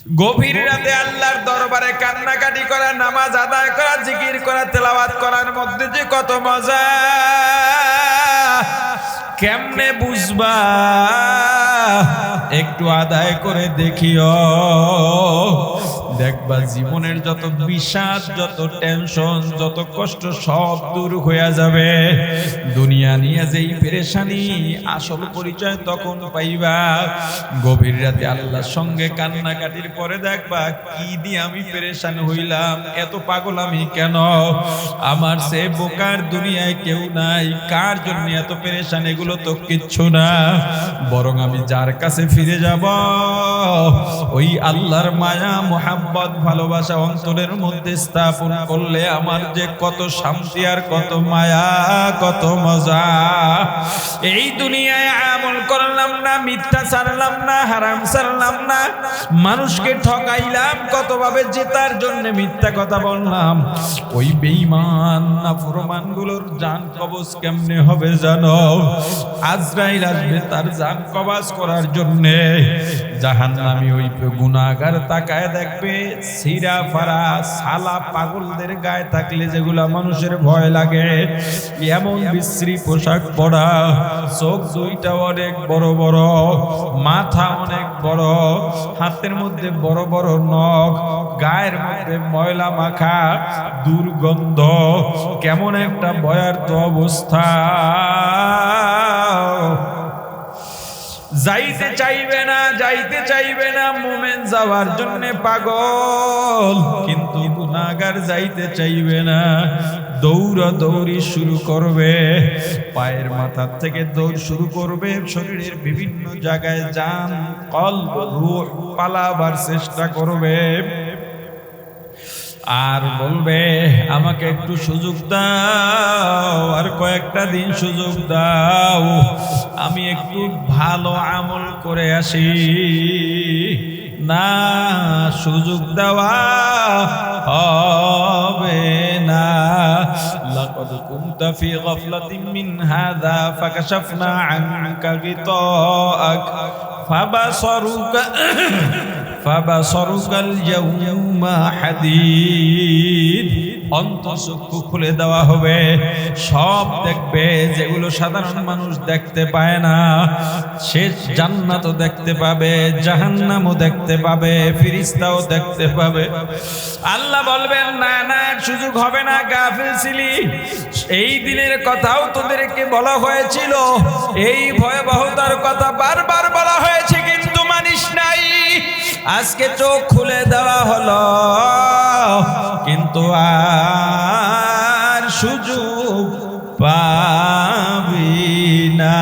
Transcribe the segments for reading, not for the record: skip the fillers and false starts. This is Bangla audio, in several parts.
গভীর রাতে আল্লাহর দরবারে কান্নাকাটি করা, নামাজ আদায় করা, জিকির করা, তেলাওয়াত করার মধ্যে যে কত মজা, কেমনে বুঝবা? একটু আদায় করে দেখিও, দেখবা জীবনের যত বিষাদ, যত টেনশন, যত কষ্ট সব দূর হয়ে যাবে। দুনিয়া নিয়ে যেই পেরেশানি, আসল পরিচয় তখন পাইবা। গভীর রাতে আল্লাহর সঙ্গে কান্নাকাটির পরে দেখবা কি দিয়ে আমি পেরেশান হইলাম, এত পাগল আমি কেন? আমার সে বোকার দুনিয়ায় কেউ নাই। কার জন্য এত পেরেশান? এগুলো তো কিচ্ছু না, বরং আমি যার কাছে ফিরে যাব, ওই আল্লাহর মায়া, মোহাব্বত, ভালোবাসা অন্তরের মধ্যে স্থাপন করলে আমার যে কত শান্তি আর কত মায়া, কত মজা। এই দুনিয়ায় আমল করলাম না, মিথ্যা ছাড়লাম না, হারাম ছাড়লাম না, মানুষকে ঠকাইলাম, কতভাবে জেতার জন্য মিথ্যা কথা বললাম। ওই বেঈমান নাফরমান গুলোর জান কবজ কেমনে হবে জানো? আজরাইল আসবে তার জান কবজ করার জন্য। জাহান্নামী ওই গুনাহগার তাকায় দেখবে সিরা ফারা সালা পাগলদের গায়ে থাকলে যেগুলা মানুষের ভয় লাগে, এমন বিশ্রী পোশাক পরা, চোখ দুইটা অনেক বড় বড়, মাথা অনেক বড়, হাতের মধ্যে বড় বড় নখ, গায়ের মধ্যে ময়লা মাখা, দুর্গন্ধ, কেমন একটা ভয়ার্থ অবস্থা। যাইতে চাইবে না, যাইতে চাইবে না। মুমিন যাওয়ার জন্য পাগল, কিন্তু গুনাহগার যাইতে চাইবে না। দৌড়াদৌড়ি শুরু করবে, পায়ের মাথার থেকে দৌড় শুরু করবে, শরীরের বিভিন্ন জায়গায় জান, কলব, রূহ পালাবার চেষ্টা করবে। আর বলবে আমাকে একটু সুযোগ দাও, আর কয়েকটা দিন সুযোগ দাও, আমি একটু ভালো আমল করে আসি। না, সুযোগ দেওয়া হবে না। লাকাদ কুনতা ফি গাফলাতিন মিন হাযা ফাকাশাফনা আনকা গিতাআক ফাবাসরুকাল ইয়াউমা হাদীদ। অন্তঃচক্ষু খুলে দেওয়া হবে, সব দেখবে যেগুলো সাধারণ মানুষ দেখতে পায় না। সে জান্নাতও দেখতে পাবে, জাহান্নামও দেখতে পাবে, ফেরেশতাও দেখতে পাবে। আল্লাহ বলবেন না না, সুযোগ হবে না, গাফিল ছিলি। এই দিনের কথাও তোদেরকে বলা হয়েছিল, এই ভয়াবহতার কথা বারবার বলা হয়েছে, কিন্তু মানিস নাই। আজকে চোখ খুলে দেওয়া হলো, কিন্তু আর সুযোগ পাবি না।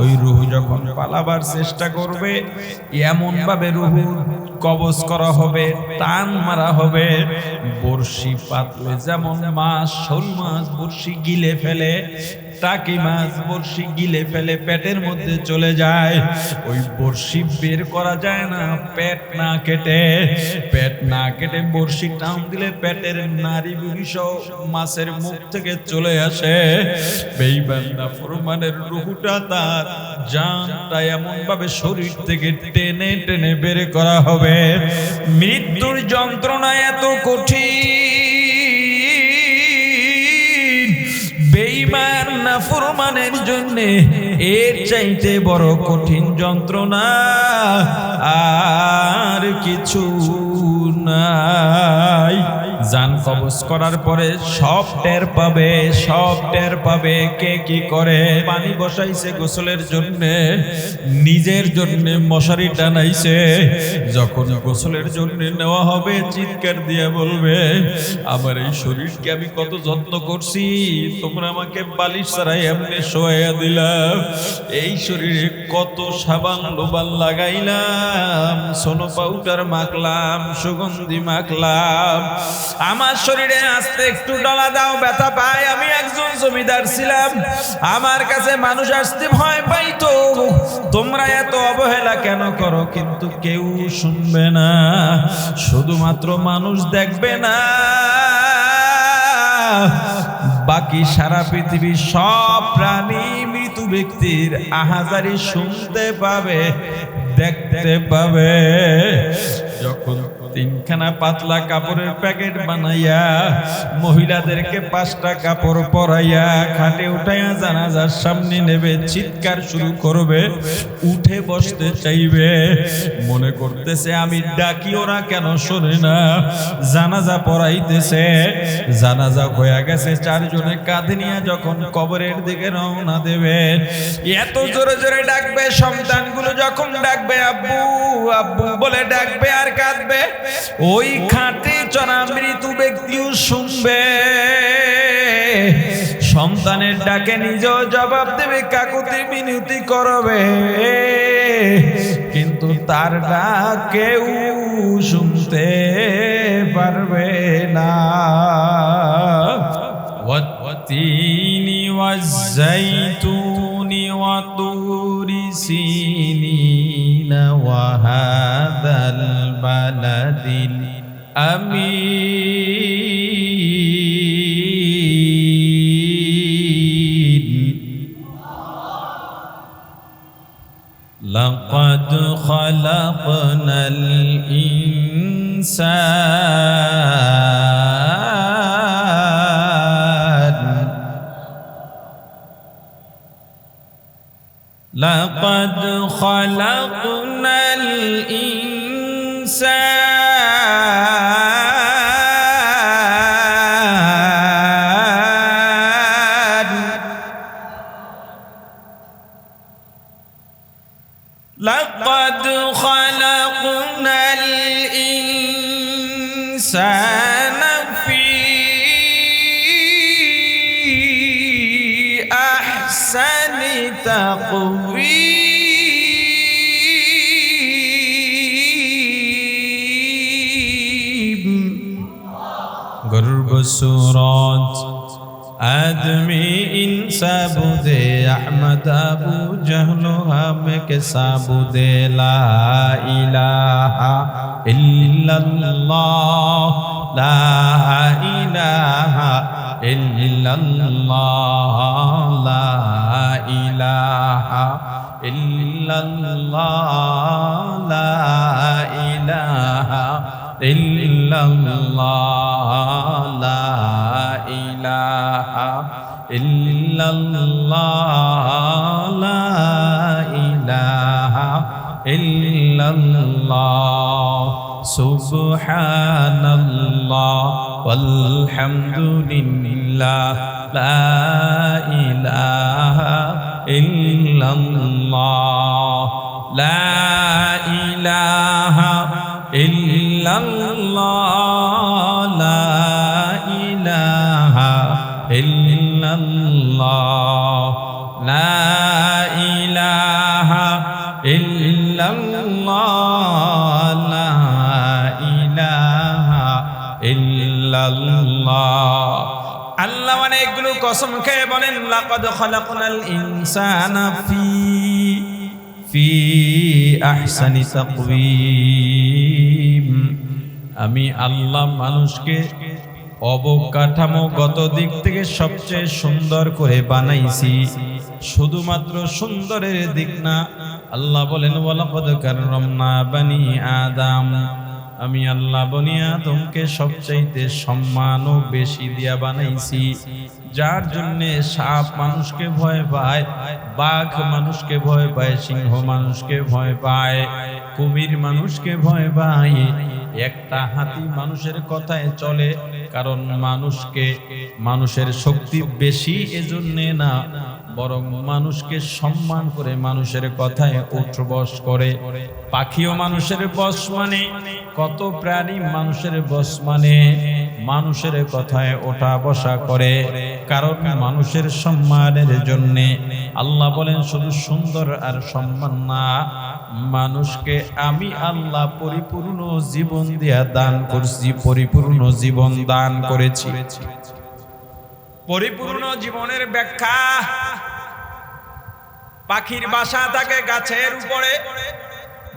ওই রূহ যখন পালাবার চেষ্টা করবে, এমন ভাবে রূহ কবজ করা হবে, টান মারা হবে। বর্ষি পাতলে যেমন মাছ, শোল মাছ বর্ষি গিলে ফেলে, টাকি মাছ বর্ষি গিলে ফেলে পেটের মধ্যে চলে যায়, ওই বর্ষি বের করা যায় না পেট না কেটে। পেট না কেটে বর্ষি টান দিলে পেটের নাড়ি বুড়ি সহ মাছের মুখ থেকে চলে আসে। বেঈমান নাফরমানের রূহটা, তার জানটা এমন ভাবে শরীর থেকে টেনে টেনে বের করা হবে। মৃত্যুর যন্ত্রণা এত কঠিন, বেঈমান নাফরমানের জন্য এর চাইতে বড় কঠিন যন্ত্রণা আর কিছু নাই। জান কবজ করার পরে সব টের পাবে, সব টের পাবে। কে কি করে? পানি বসাইছে গোসলের জন্য, নিজের জন্য মশারি টানাইছে। যখন গোসলের জন্য নেওয়া হবে, চিৎকার দিয়ে বলবে আমার এই শরীরকে আমি কত যত্ন করছি, তোমরা আমাকে বালিশ ছাড়াই এমনি শোয়াইয়া দিলাম। এই শরীরে কত সাবান লোবান লাগাইলাম, সোনো পাউডার মাখলাম, সুগন্ধি মাখলাম। আমার শরীরে আস্তে একটু ডলা দাও, ব্যথা পায়। আমি একজন জমিদার ছিলাম, আমার কাছে মানুষ আসতে ভয় পাইতো। তোমরা এত অবহেলা কেন করো? কিন্তু কেউ শুনবে না, শুধুমাত্র মানুষ দেখবে না, বাকি সারা পৃথিবীর সব প্রাণী মৃত ব্যক্তির আহাজারি শুনতে পাবে, দেখতে পাবে। তিনখানা পাতলা কাপড়ের প্যাকেট বানাইয়া মহিলাদেরকে 5টা কাপড় পরাইয়া খাটে উঠাইয়া জানাজার সামনে নেবে, চিৎকার শুরু করবে, উঠে বসতে চাইবে, মনে করতেছে আমি ডাকি ওরা কেন শোনে না। জানাজা পড়াইতেছে, জানাজা হয়ে গেছে, 4 জনে কাঁধে নিয়ে যখন কবরের দিকে রওনা দেবে, এত জোরে জোরে ডাকবে, সন্তানগুলো যখন ডাকবে আব্বু আব্বু বলে ডাকবে আর কাঁদবে, ওই খাটে চড়া মৃত্যু ব্যক্তিও শুনবে, সন্তানের ডাকে নিজেও জবাব দেবে, কাকুতি মিনতি করবে, কিন্তু তার ডাক কেউ শুনতে পারবে না। ওয়াত্তিনি ওয়াজ্জাইতুনি ওয়া তুরি সিনিনা ওয়া হাযাল বালাদিল আমিন। লাকাদ খালাকনাল ইনসান লাকাদ খালাকনাল ইনসান লাকাদ খালাকনাল ইনসানা ফি আহসানি তাকওয়ীম। গর্ব সূরত आदमी इंसा बुदे अहमद अबू जहलो हम के साबुदे ला इलाहा इल्लल्लाह ला इलाहा इल्लल्लाह ला इलाहा इल्लल्लाह ला इलाहा इल्लल्लाह ला इलाहा इल्लल्लाह ला इलाहा इल्लल्लाह सुब्हानल्लाह वल्हम्दुलिल्लाह ला इलाहा इल्लल्लाह ला इलाहा इल्लल्लाह ला इलाहा इल्लल्लाह ला इलाहा इल्लल्लाह ला इलाहा इल्लल्लाह। আল্লাহ অনেকগুলো কসম খেয়ে বলেন লাকাদ খালাকনাল ইনসানা ফি আহসানি তাকওয়ীম। আমি আল্লাহ মানুষকে অবকাঠামোগত দিক থেকে সবচেয়ে সুন্দর করে বানাইছি। শুধুমাত্র সুন্দরের দিক না, আল্লাহ বলেন ওয়ালাকাদ কাররামনা বানি আদম, আমি আল্লাহ বনি আদমকে সবচাইতে সম্মানও বেশি দিয়া বানাইছি। যার জন্যে সাপ মানুষকে ভয় পায়, বাঘ মানুষকে ভয় পায়, সিংহ মানুষকে ভয় পায়, কুমির মানুষকে ভয় পায়, একটা হাতি মানুষের কথায় চলে, কারণ মানুষের শক্তি বেশি এজন্যে না, বরং মানুষকে সম্মান করে মানুষের কথায় উঠ বস করে। পাখিও মানুষের বস মানে, কত প্রাণী মানুষের বস মানে মানুষের কথায় ওঠা বসা করে, কারণ মানুষের সম্মানের জন্যে। আল্লাহ বলেন শুধু সুন্দর আর সম্মান না, মানুষকে আমি আল্লাহ পরিপূর্ণ জীবন দিয়া দান করছি, পরিপূর্ণ জীবন দান করেছি। পরিপূর্ণ জীবনের ব্যাখ্যা, পাখির বাসা থাকে গাছের উপরে,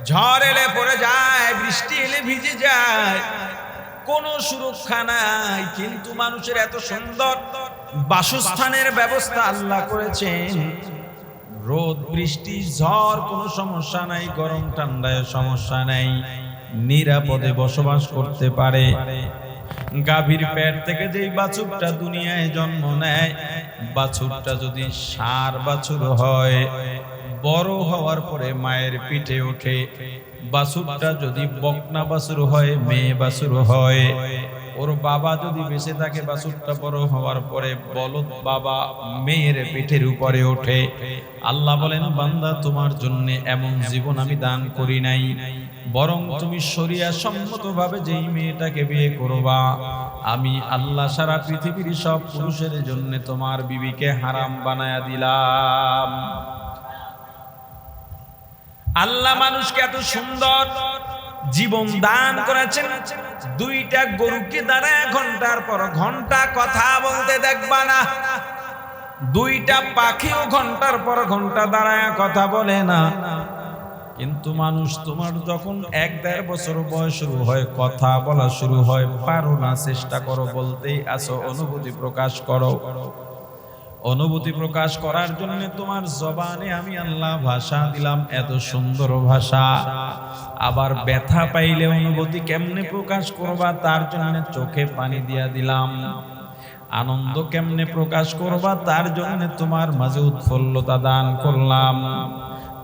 ঝড় এলে পড়ে যায়, বৃষ্টি এলে ভিজে যায়, কোনো সুরক্ষা নাই। কিন্তু মানুষের এত সুন্দর বাসস্থানের ব্যবস্থা আল্লাহ করেছেন, রোদ বৃষ্টি ঝড় কোনো সমস্যা নাই, গরম ঠান্ডায় সমস্যা নাই। নিরাপদে বসবাস করতে পারে। গাভীর পেট থেকে যেই বাছুরটা দুনিয়ায় জন্ম নেয়, বাছুরটা যদি ষাঁড় বাছুর হয়, বড় হওয়ার পরে মায়ের পিঠে ওঠে। বাছুরটা যদি বকনা বাছুর হয়, মেয়ে বাছুর হয়, ওর বাবা যদি বেঁচে থাকে, বাছুরটা বড় হওয়ার পরে বলদ বাবা মেয়ের পিঠের উপরে ওঠে। আল্লাহ বলেন, বান্দা তোমার জন্য এমন জীবন আমি দান করি নাই, বরং তুমি শরিয়া সম্মতভাবে যেই মেয়েটাকে বিয়ে করবা, আমি আল্লাহ সারা পৃথিবীর সব পুরুষের জন্য তোমার বিবিকে হারাম বানায়া দিলাম। আল্লাহ মানুষকে এত সুন্দর জীবন দান করেছেন, দুইটা গরুকে দাঁড়ায় ঘন্টার পর ঘন্টা কথা বলতে দেখবা না, দুইটা পাখিও ঘন্টার পর ঘন্টা দাঁড়ায় কথা বলে না। কিন্তু মানুষ তোমার যখন 1-1.5 বছর বয়স শুরু হয়, কথা বলা শুরু হয়, পারো না, চেষ্টা করো, বলতেই আসো, অনুভূতি প্রকাশ করো। অনুভূতি প্রকাশ করার জন্য তোমার জবানে আমি আল্লাহ ভাষা দিলাম, এত সুন্দর ভাষা। আবার ব্যথা পাইলে অনুভূতি কেমনে প্রকাশ করবা, তার জন্য চোখে পানি দিয়া দিলাম। আনন্দ কেমনে প্রকাশ করবা, তার জন্য তোমার মাঝে উৎফুল্লতা দান করলাম।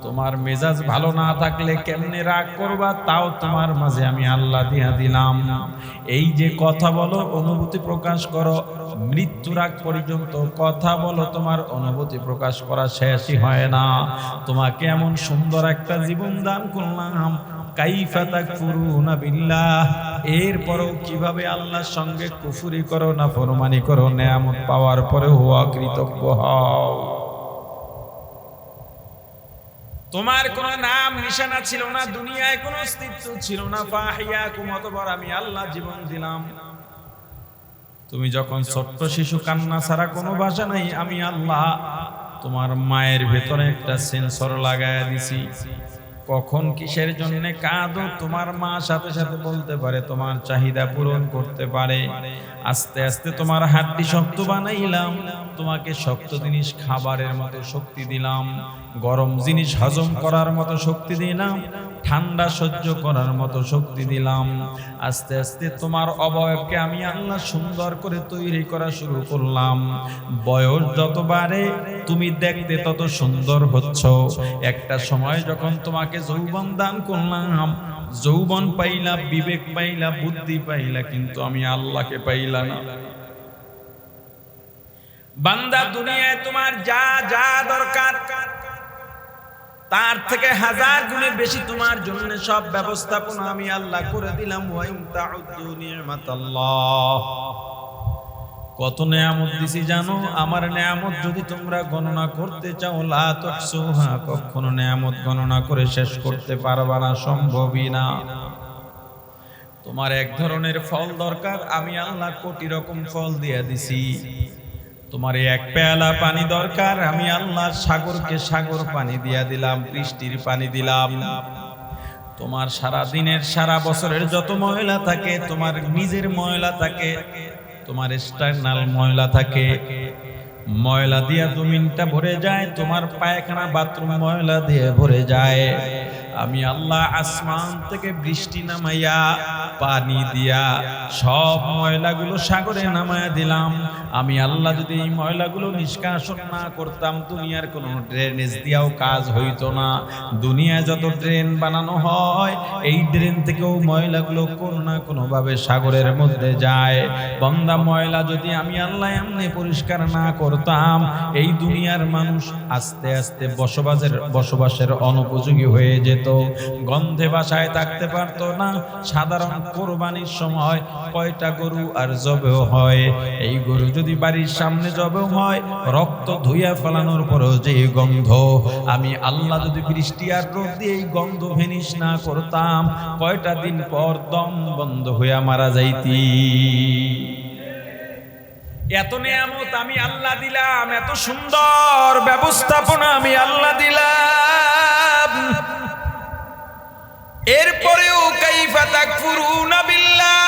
তোমার মেজাজ ভালো না থাকলে কেমনে রাগ করবা, তাও তোমার মাঝে আমি আল্লাহ দিয়া দিলাম। এই যে কথা বলো, অনুভূতি প্রকাশ করো, মৃত্যুর আগ পর্যন্ত কথা বলো, তোমার অনুভূতি প্রকাশ করা শেষই হয় না। তোমাকে এমন সুন্দর একটা জীবন দান করলাম, কাইফা তাকফুরুনা বিল্লাহ, এরপরও কিভাবে আল্লাহর সঙ্গে কুফরি করো, নাফরমানি করো, নেয়ামত পাওয়ার পরে হওয়া কৃতজ্ঞ হও। তোমার কোন নাম নিশানা ছিল না, দুনিয়ায় কোন অস্তিত্ব ছিল না, ফাহিয়াকুম, অতঃপর আমি আল্লাহ জীবন দিলাম। তুমি যখন ছোট্ট শিশু, কান্না ছাড়া কোনো ভাষা নাই, আমি আল্লাহ তোমার মায়ের ভেতরে একটা সেন্সর লাগায়া দিছি। কখন কিসের জন্য কাঁদো, তোমার মা সাথে সাথে বলতে পারে, তোমার চাহিদা পূরণ করতে পারে। আস্তে আস্তে তোমার হাড্ডি শক্ত বানাইলাম, তোমাকে শক্ত জিনিস খাবারের মতো শক্তি দিলাম, গরম জিনিস হজম করার মতো শক্তি দিলাম, ঠান্ডা সহ্য করার মতো শক্তি দিলাম। আস্তে আস্তে তোমার অবয়বকে আমি আল্লাহ সুন্দর করে তৈরি করা শুরু করলাম। বয়স যত বাড়ে তুমি দেখতে তত সুন্দর হচ্ছ। একটা সময় যখন তোমাকে যৌবন দান করলাম, যৌবন পাইলা, বিবেক পাইলা, বুদ্ধি পাইলা, কিন্তু আমি আল্লাহকে পাইলা না। বান্দা, দুনিয়ায় তোমার যা যা দরকার তার থেকে 1000 গুণে বেশি তোমার জন্য সব ব্যবস্থাপনা আমি আল্লাহ করে দিলাম। ওয়া ইন তাউদ্দু নি'মাতাল্লাহ, কত নেয়ামত দিছি জানো? আমার নেয়ামত যদি তোমরা গণনা করতে চাও, লা তুহসুহা, কখনো নেয়ামত গণনা করে শেষ করতে পারবা না, সম্ভবই না। তোমার এক ধরনের ফল দরকার, আমি আল্লাহ কোটি রকম ফল দিয়ে দিছি। তোমার এক পেয়ালা পানি দরকার, আমি আল্লাহ সাগরকে সাগর পানি দিয়া দিলাম, বৃষ্টির পানি দিলাম। তোমার সারা দিনের, সারা বছরের যত ময়লা থাকে, তোমার নিজের ময়লা থাকে, তোমার এক্সটার্নাল ময়লা থাকে, ময়লা দিয়া জমিনটা ভরে যায়, তোমার পায়খানা বাথরুম ময়লা দিয়ে ভরে যায়। আমি আল্লাহ আসমান থেকে বৃষ্টি নামাইয়া, পানি দিয়া সব ময়লাগুলো সাগরে নামাইয়া দিলাম। আমি আল্লাহ যদি এই ময়লাগুলো নিষ্কাশন না করতাম, দুনিয়ার কোনো ড্রেনেজ দিয়াও কাজ হইতো না। দুনিয়ায় যত ড্রেন বানানো হয়, এই ড্রেন থেকেও ময়লাগুলো কোনো না কোনোভাবে সাগরের মধ্যে যায়। বান্দা, ময়লা যদি আমি আল্লাহ এমনি পরিষ্কার না করতাম, এই দুনিয়ার মানুষ আস্তে আস্তে বসবাসের অনুপযোগী হয়ে যেত, গন্ধে বাসায় থাকতে পারতো না। সাধারণ কোরবানির সময় কয়টা গরু আর জবেও হয়, এই গরু যদি বাড়ির সামনে জবেও হয়, রক্ত ধুইয়া ফেলানোর পরও যে গন্ধ, আমি আল্লাহ যদি বৃষ্টি আর রোদ দিয়ে এই গন্ধ ভেনিশ না করতাম, কয়টা দিন পর দম বন্ধ হইয়া মারা যাইতি। এত নিয়ামত আমি আল্লাহ দিলাম, এত সুন্দর ব্যবস্থাপনা আমি আল্লাহ দিলাম, এরপরেও কাইফা তাকফুরুনা বিল্লাহ,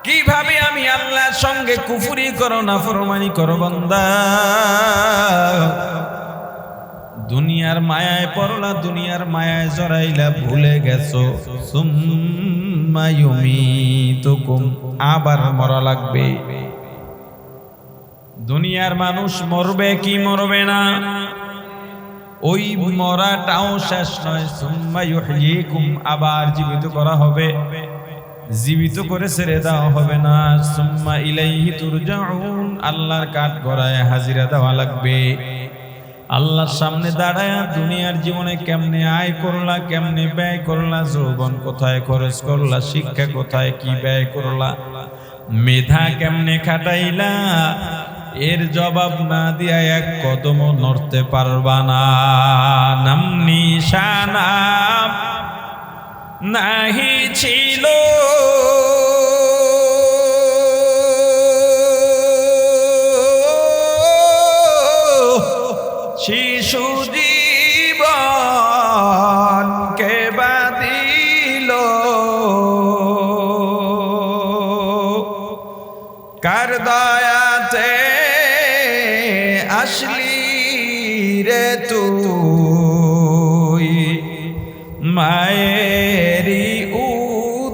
কিভাবে আমি আল্লাহর সঙ্গে কুফরি করো, নাফরমানি করো। বান্দা, দুনিয়ার মায়ায় পড়লা, দুনিয়ার মায়ায় জড়াইলা, ভুলে গেছো সুম্মা ইউমীতুকুম, আবার মরা লাগবে। দুনিয়ার মানুষ মরবে কি মরবে না, ওই মরাটাও শেষ নয়। সুম্মা ইউহয়িকুম, আবার জীবিত করা হবে, জীবিত করে ছেড়ে দেওয়া হবে না। সুম্মা ইলাইহি তুরজাউন, আল্লাহর কাঠগড়ায় হাজিরা দেওয়া লাগবে। আল্লাহর সামনে দাঁড়ায়া দুনিয়ার জীবনে কেমনে আয় করলা, কেমনে ব্যয় করলা, যৌবন কোথায় খরচ করলা, শিক্ষা কোথায় কি ব্যয় করলা, মেধা কেমনে খাটাইলা, এর জবাব না দিয়া এক কদমও নড়তে পারবা না। নাম নিশানা নাহি ছিল শিশু জীবন কে বাদিল, কার দয়াতে আসলি রে তুই, মায়েরি উদার,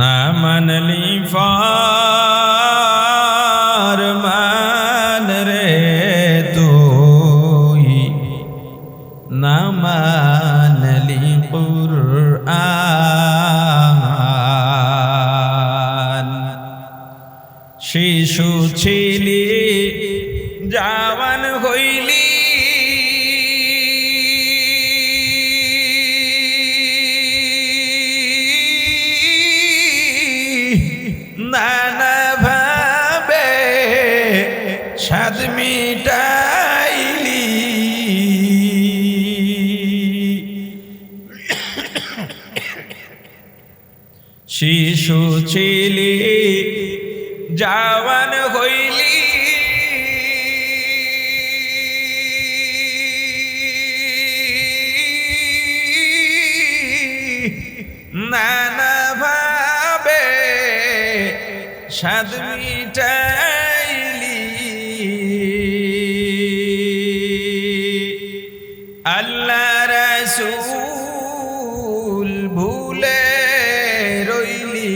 না মানলি ফরমান রে তুই, না মানলি কুরআন। শিশু ছিলি জাওয়ান হইলি, নানা ভাবে স্বাদ মিটাইলি, শিশু ছিলি জাওয়ান হইলি, নানা ভাবে স্বাদ মিটাইলি, আল্লাহ রাসূল ভুলে রইলি,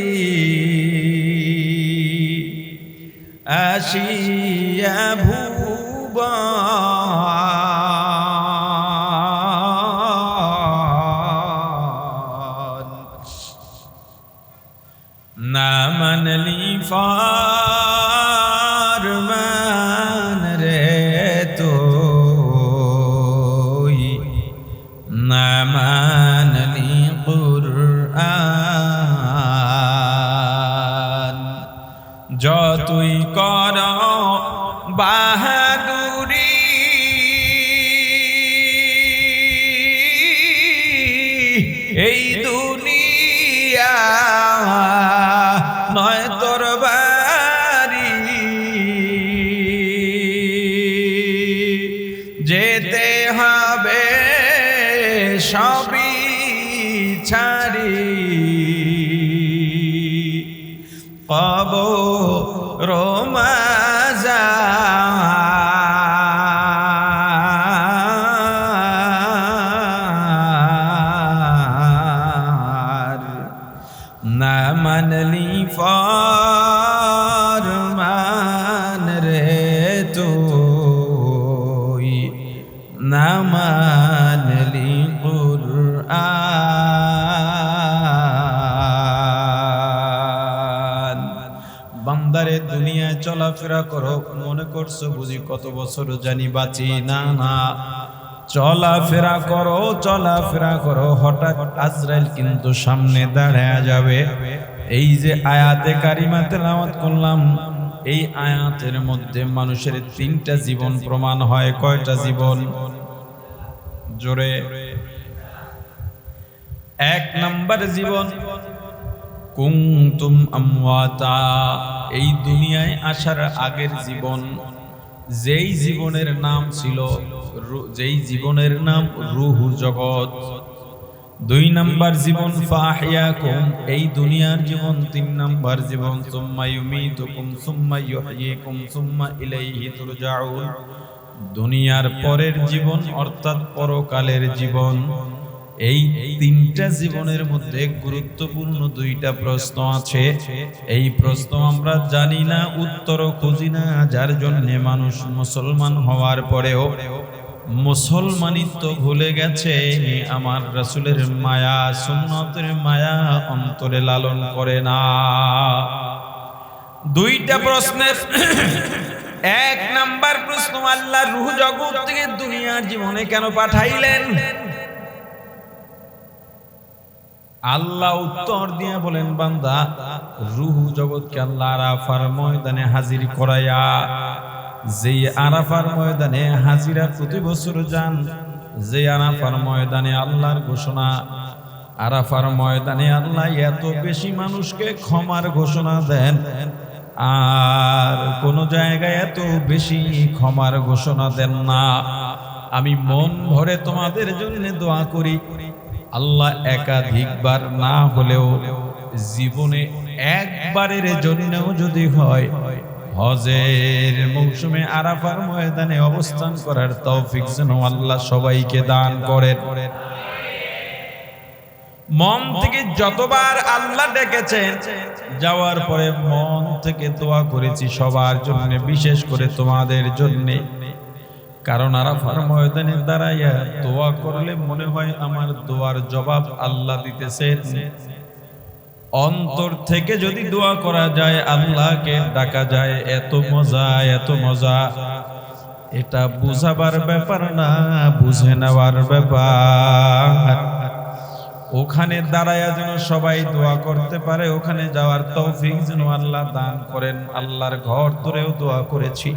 আসিয়া ভুবন, না মানলি ফরমান রে তুই, না মানলি কুরআন। যতই কর বাহাদুরি, এই দুনিয়া নয় তোর বাড়ি, যেতে হবে সবই ছাড়ি, কবর মাজার, না মানলি ফরমান রে তুই, না মানলি কুরআন। বান্দারে দুনিয়ায় চলাফেরা করো, মনে করছো বুঝি কত বছর জানি বাঁচি, না না, চলাফেরা করো, হঠাৎ আজরাইল কিন্তু সামনে দাঁড়ায়া যাবে। এই যে আয়াতে কারিমা তেলাওয়াত করলাম, এই আয়াতের মধ্যে মানুষের তিনটা জীবন প্রমাণ হয়। কয়টা জীবন? জোরে। এক নাম্বার জীবন কুনতুম আমওয়াতা, এই দুনিয়ায় আসার আগের জীবন, যেই জীবনের নাম ছিল, যেই জীবনের নাম রূহ জগৎ, দুই নাম্বার জীবন ফাহিয়াকুম, এই দুনিয়ার জীবন। তিন নাম্বার জীবন সুম্মা ইউমিতুকুম সুম্মা ইউহয়িকুম সুম্মা ইলাইহি তুরজাউন, দুনিয়ার পরের জীবন অর্থাৎ পরকালের জীবন। এই তিনটা জীবনের মধ্যে গুরুত্বপূর্ণ দুইটা প্রশ্ন আছে। এই প্রশ্ন আমরা জানি না, উত্তরও খুঁজি না, যার জন্য মানুষ মুসলমান হওয়ার পরেও মুসলমানিত্ব ভুলে গেছে। আমার রাসূলের মায়া সুন্নতের মায়া অন্তরে লালন করে না। দুইটা প্রশ্নের এক নাম্বার প্রশ্ন, আল্লাহ রূহ জগৎ থেকে দুনিয়ার জীবনে কেন পাঠাইলেন? আল্লাহ উত্তর দিয়ে বলেন, বান্দা, রূহ জগৎকে আল্লাহ আরাফার ময়দানে হাজির করায়া, যে আরাফার ময়দানে হাজিরা প্রতি বছর যান, যে আরাফার ময়দানে আল্লাহর ঘোষণা, আরাফার ময়দানে আল্লাহ এত বেশি মানুষকে ক্ষমার ঘোষণা দেন, আর কোন জায়গায় এত বেশি ক্ষমার ঘোষণা দেন না। আমি মন ভরে তোমাদের জন্য দোয়া করি, আল্লাহ একাধিকবার না হলেও জীবনে একবারের জন্যও যদি হয়, হজের মৌসুমে আরাফার ময়দানে অবস্থান করার তৌফিক যেন আল্লাহ সবাইকে দান করেন। মন থেকে যতবার আল্লাহ ডেকেছেন, যাওয়ার পরে মন থেকে দোয়া করেছি সবার জন্য, বিশেষ করে তোমাদের জন্য। কারণ আরাফার ময়দানে দাঁড়াইয়া দোয়া করলে মনে হয় আমার দোয়ার জবাব আল্লাহ দিতেছেন। অন্তর থেকে যদি দোয়া করা যায়, আল্লাহকে ডাকা যায়, এত মজা, এত মজা। এটা বুঝাবার ব্যাপার না, বুঝে নেওয়ার ব্যাপার। ওখানে দাঁড়ায়া যেন সবাই দোয়া করতে পারে, ওখানে যাওয়ার তৌফিক যেন আল্লাহ দান করেন। আল্লাহর ঘর ধরেও দোয়া করেছি,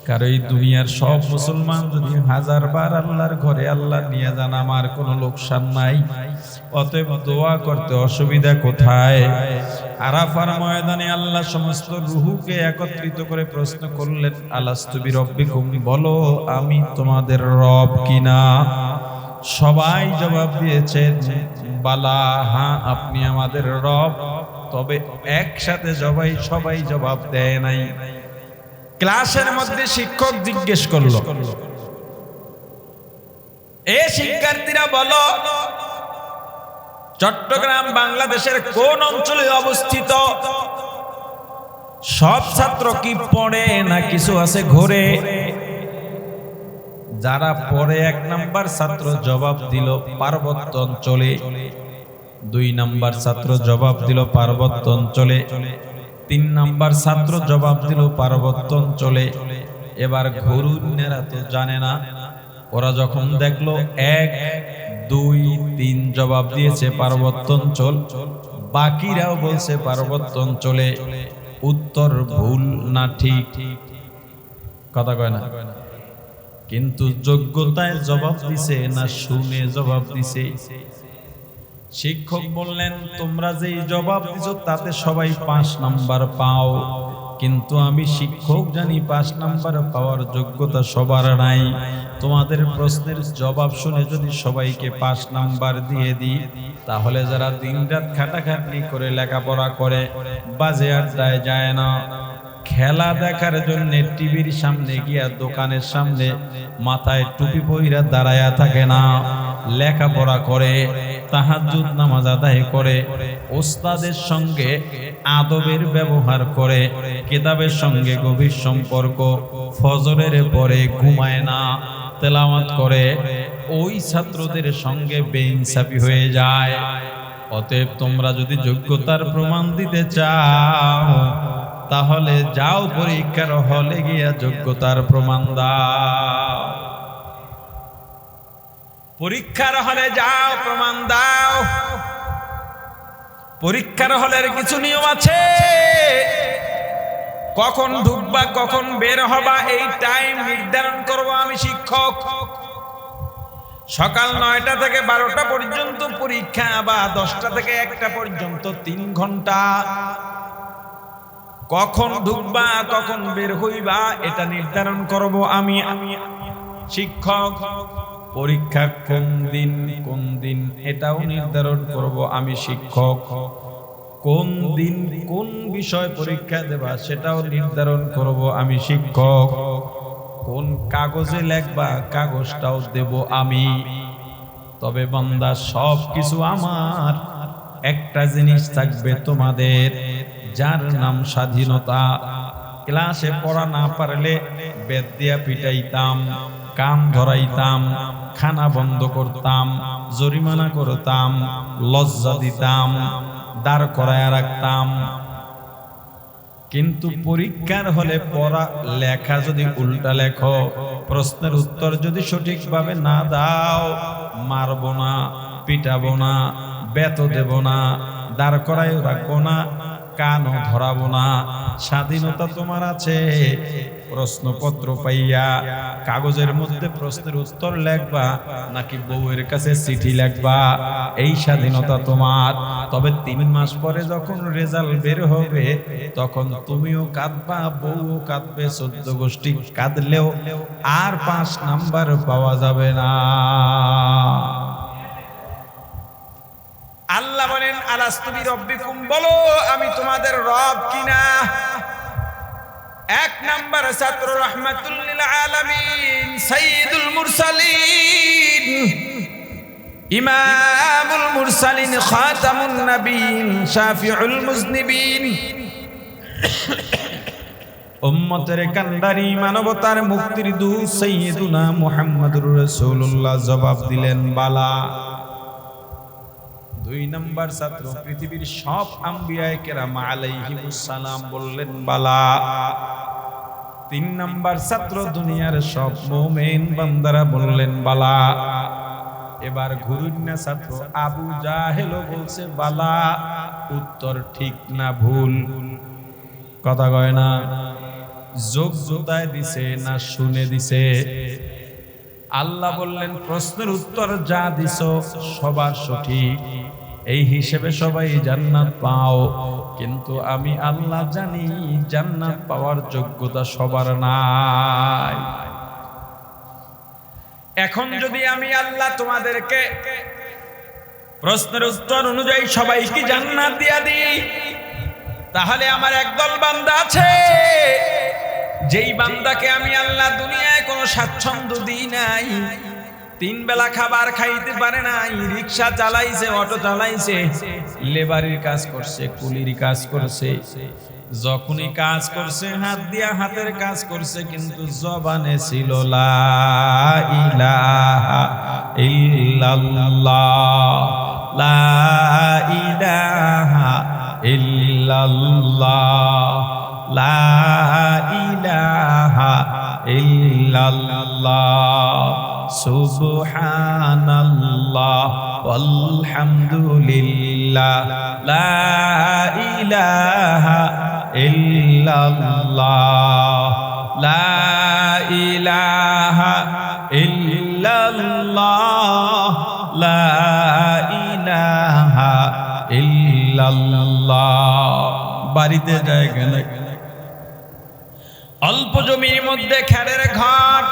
কারণ এই দুনিয়ার সব মুসলমান যদি 1000 বার আল্লাহর ঘরে আল্লাহ নিয়ে যান, আমার কোনো লোকসান নাই। অতএব দোয়া করতে অসুবিধা কোথায়? আরাফার ময়দানে আল্লাহ সমস্ত রূহকে একত্রিত করে প্রশ্ন করলেন, আলাস্তু বিরব্বিকুম, বলো আমি তোমাদের রব কিনা? সবাই জবাব দিয়েছেন, বালা, হ্যাঁ আপনি আমাদের রব। তবে একসাথে সবাই জবাব দেয় নাই। ক্লাসের মধ্যে শিক্ষক জিজ্ঞেস করলো, এ শিক্ষার্থীরা বলো, চট্টগ্রাম বাংলাদেশের কোন অঞ্চলে অবস্থিত? সব ছাত্র কি পড়ে না কিছু আছে ঘরে? যারা পড়ে 1 নাম্বার ছাত্র জবাব দিল পার্বত্য অঞ্চলে, 2 নাম্বার ছাত্র জবাব দিল পার্বত্য অঞ্চলে, 3 নাম্বার ছাত্র জবাব দিল পার্বত্য অঞ্চলে। এবার ঘরুনেরা তো জানে না, ওরা যখন দেখলো 1, 2, 3 জবাব দিয়েছে পার্বত্য অঞ্চল, বাকিরাও বলছে পার্বত্য অঞ্চলে। উত্তর ভুল না ঠিক? কথা কয় না। কিন্তু যোগ্যতায় জবাব দিছে না শুনে জবাব দিছে? শিক্ষক বললেন, তোমরা যেই জবাব দিছো তাতে সবাই 5 নাম্বার পাও, কিন্তু আমি শিক্ষক জানি 5 নাম্বার পাওয়ার যোগ্যতা সবার নাই। তোমাদের প্রশ্নের জবাব শুনে যদি সবাইকে 5 নাম্বার দিয়ে দিই, তাহলে যারা দিনরাত খাটাখাটনি করে লেখাপড়া করে, বাজে আড্ডায় যায় না, খেলা দেখার জন্য টিভির সামনে গিয়া দোকানের সামনে মাথায় টুপি পইরা দাঁড়ায়া থাকে না, লেখাপড়া করে, তাহাজ্জুদ নামাজ আদায় করে, ওস্তাদের সঙ্গে আদবের ব্যবহার করে, কিতাবের সঙ্গে গভীর সম্পর্ক, ফজরের পরে ঘুমায় না, তেলাওয়াত করে, ওই ছাত্রদের সঙ্গে বেইনসাফি হয়ে যায়। অতএব তোমরা যদি যোগ্যতার প্রমাণ দিতে চাও, তাহলে যাও পরীক্ষার হলে গিয়া যোগ্যতার প্রমাণ দাও। পরীক্ষার হলে যাও, প্রমাণ দাও। পরীক্ষার হলের কিছু নিয়ম আছে, কখন ঢুকবা কখন বের হবা এই টাইম নির্ধারণ করব আমি শিক্ষক। সকাল 9টা থেকে 12টা পর্যন্ত পরীক্ষা, বা 10টা থেকে 1টা পর্যন্ত 3 ঘন্টা। কখন ঢুকবা কখন বের হইবা এটা নির্ধারণ করব আমি শিক্ষক। পরীক্ষা কোন দিন এটাও নির্ধারণ করব আমি শিক্ষক। কোন দিন কোন বিষয় পরীক্ষা দেবা সেটাও নির্ধারণ করব আমি শিক্ষক। কোন কাগজে লিখবা কাগজটাও দেব আমি। তবে বান্দা সব কিছু আমার, একটা জিনিস থাকবে তোমাদের, যার নাম স্বাধীনতা। ক্লাসে পড়া না পারলে বেত দিয়া পিটাইতাম, কান ধরাইতাম, খানা বন্ধ করতাম, জরিমানা করতাম, লজ্জা দিতাম, দাঁড় করায় রাখতাম। কিন্তু পরীক্ষার হলে পড়া লেখা যদি উল্টা লেখো, প্রশ্নের উত্তর যদি সঠিকভাবে না দাও, মারবো না, পিটাবো না, বেত দেব না, দাঁড় করায় রাখবো না, কানও ধরাবো না। স্বাধীনতা তোমার আছে। প্রশ্নপত্র পাইয়া কাগজের মধ্যে প্রশ্নের উত্তর লেখবা নাকি বউয়ের কাছে চিঠি লেখবা, এই স্বাধীনতা তোমার। তবে 3 মাস পরে যখন রেজাল্ট বের হবে তখন তুমিও কাঁদবা, বউও কাঁদবে, 14 গোষ্ঠী কাঁদলেও আর 5 নাম্বার পাওয়া যাবে না। আল্লাহ বলেন আলাস্তু বিরব্বিকুম, বলো আমি তোমাদের রব কিনা। 1 নাম্বার ছাত্র রাহমাতুল লিল আলামিন, সাইয়্যিদুল মুরসালিন, ইমামুল মুরসালিন, খাতামুন নবীন, শাফিউল মুজনিবিন, উম্মতের কান্ডারি, মানবতার মুক্তির দূত সাইয়্যিদুনা মুহাম্মদুর রাসূলুল্লাহ জবাব দিলেন বালা। 2 নাম্বার ছাত্র পৃথিবীর সব আম্বিয়ায়ে কেরাম আলাইহিমুস সালাম বললেন বালা। 3 নাম্বার ছাত্র দুনিয়ার সব মুমিন বান্দারা বললেন বালা। এবার ঘুরুন্না ছাত্র আবু জাহেলও বলছে বালা। উত্তর ঠিক না ভুল? কথা কয় না? যোগ্যতায় দিছে না শুনে দিছে? আল্লাহ বললেন প্রশ্নের উত্তর যা দিছো সবার সঠিক, এই হিসেবে সবাই জান্নাত পাও। কিন্তু আমি আল্লাহ জানি জান্নাত পাওয়ার যোগ্যতা সবার নাই। এখন যদি আমি আল্লাহ তোমাদেরকে প্রশ্নের উত্তর অনুযায়ী সবাইকে জান্নাত দিয়া দিই, তাহলে আমার একদল বান্দা আছে যেই বান্দাকে আমি আল্লাহ দুনিয়ায় কোনো স্বাচ্ছন্দ্য দিই নাই, 3 বেলা খাবার খাইতে পারে নাই, রিকশা চালাইছে, অটো চালাইছে, লেবারির কাজ করছে, কুলির কাজ করছে, যখনই কাজ করছে হাত দিয়া হাতের কাজ করছে, কিন্তু জবানে ছিল লা ইলাহা ইল্লাল্লাহ, লা ইলাহা ইল্লাল্লাহ, লা ইলাহা ইল্লাল্লাহ, সুবহানাল্লাহ ওয়ালহামদুলিল্লাহ, লা ইলাহা ইল্লাল্লাহ, লা ইলাহা ইল্লাল্লাহ, লা ইলাহা ইল্লাল্লাহ। বাড়িতে যায় গেলে অল্প জমির মধ্যে খেরের ঘর,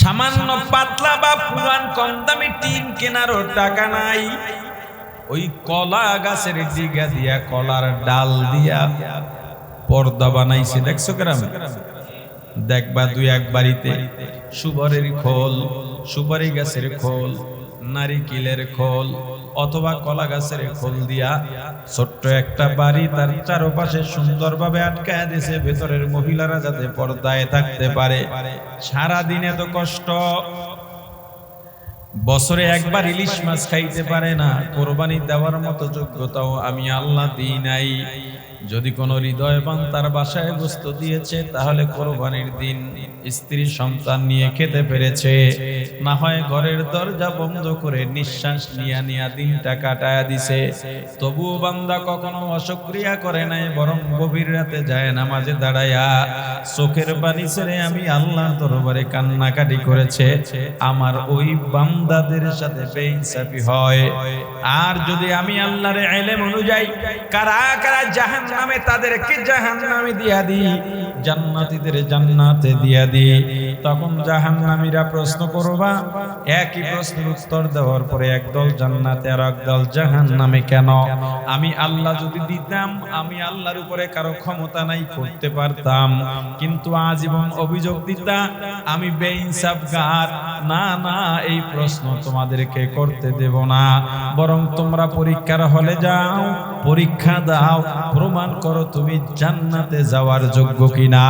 সামান্য পাতলা বা পুরান কম দামি টিন কেনারও টাকা নাই। ওই কলা গাছের ডিগা দিয়া, কলার ডাল দিয়া পর্দা বানাইছে। দেখছো কেরাম? দেখবা 2-1 বাড়িতে সুবরের খোল, সুপারি গাছের খোল, নারিকেলের খোল অথবা কলা গাছের খোল দিয়া ছোট্ট একটা বাড়ি, তার চারপাশে সুন্দরভাবে আটকায় দিয়েছে, ভেতরের মহিলারা যাতে পর্দায় থাকতে পারে। সারা দিন এত কষ্ট, বছরে একবার ইলিশ মাছ খাইতে পারে না। কোরবানি দেওয়ার মতো যোগ্যতাও আমি আল্লাহ দিই নাই। যদি কোনো হৃদয়বান তার বাসায় গোশত দিয়েছে, তাহলে কোরবানির দিন স্ত্রী সন্তান নিয়ে খেতে পেরেছে। না হয় ঘরের দরজা বন্ধ করে নিঃশ্বাস নিয়া দিনটা কাটায়া দিছে। তবুও বান্দা কখনো অশুকরিয়া করে নাই, বরং গভীর রাতে যায় নামাজে দাঁড়ায়া চোখের পানি ছেড়ে আমি আল্লাহর দরবারে কান্নাকাটি করেছে। আমার ওই বান্দাদের সাথে বেইনসাফি হয়। আর যদি আমি আল্লাহর ইলম অনুযায়ী কারা কারা জাহান্নামে, তাদেরকে জাহান্নামে দিয়া দিই, জান্নাতীদের জান্নাতে দিয়া দিই। তখন জাহান্নামীরা প্রশ্ন করবা, একই প্রশ্নের উত্তর দেওয়ার পরে একদল জান্নাতে আর একদল জাহান্নামে। কেন? আমি আল্লাহ যদি দিতাম, আমি আল্লাহর উপরে কারো ক্ষমতা নাই, করতে পারতাম, কিন্তু আজীবন অভিযোগ দিতা আমি বেইনসাফগার। না না, এই প্রশ্ন তোমাদেরকে করতে দেব না, বরং তোমরা পরীক্ষার হলে যাও, পরীক্ষা দাও, প্রমাণ করো তুমি জান্নাতে যাওয়ার যোগ্য কিনা।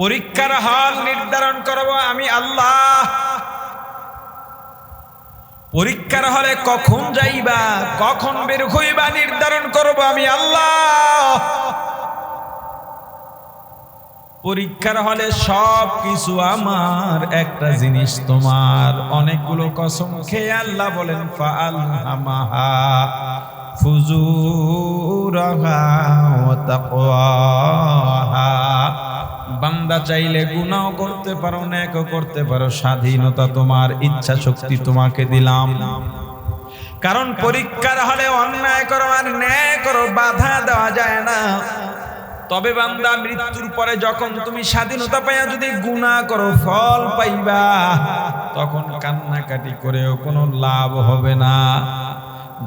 পরীক্ষার হল নির্ধারণ করব আমি আল্লাহ। পরীক্ষার হলে কখন যাইবা, কখন বের হইবা নির্ধারণ করব আমি আল্লাহ। পরীক্ষার হলে সব কিছু আমার, একটা জিনিস তোমার। অনেকগুলো কসম খেয়ে আল্লাহ বলেন ফাআলহামাহা ফুজুরাহা ওয়া তাকওয়াহা। বান্দা চাইলে গুনাহ করতে পারো, নেকও করতে পারো, স্বাধীনতা তোমার, ইচ্ছা শক্তি তোমাকে দিলাম। কারণ পরীক্ষার হলে অন্যায় করো আর ন্যায় করো বাধা দেওয়া যায় না। তবে বান্দা মৃত্যুর পরে যখন তুমি স্বাধীনতা পাইয়া যদি গুনাহ করো, ফল পাইবা, তখন কান্নাকাটি করেও কোনো লাভ হবে না।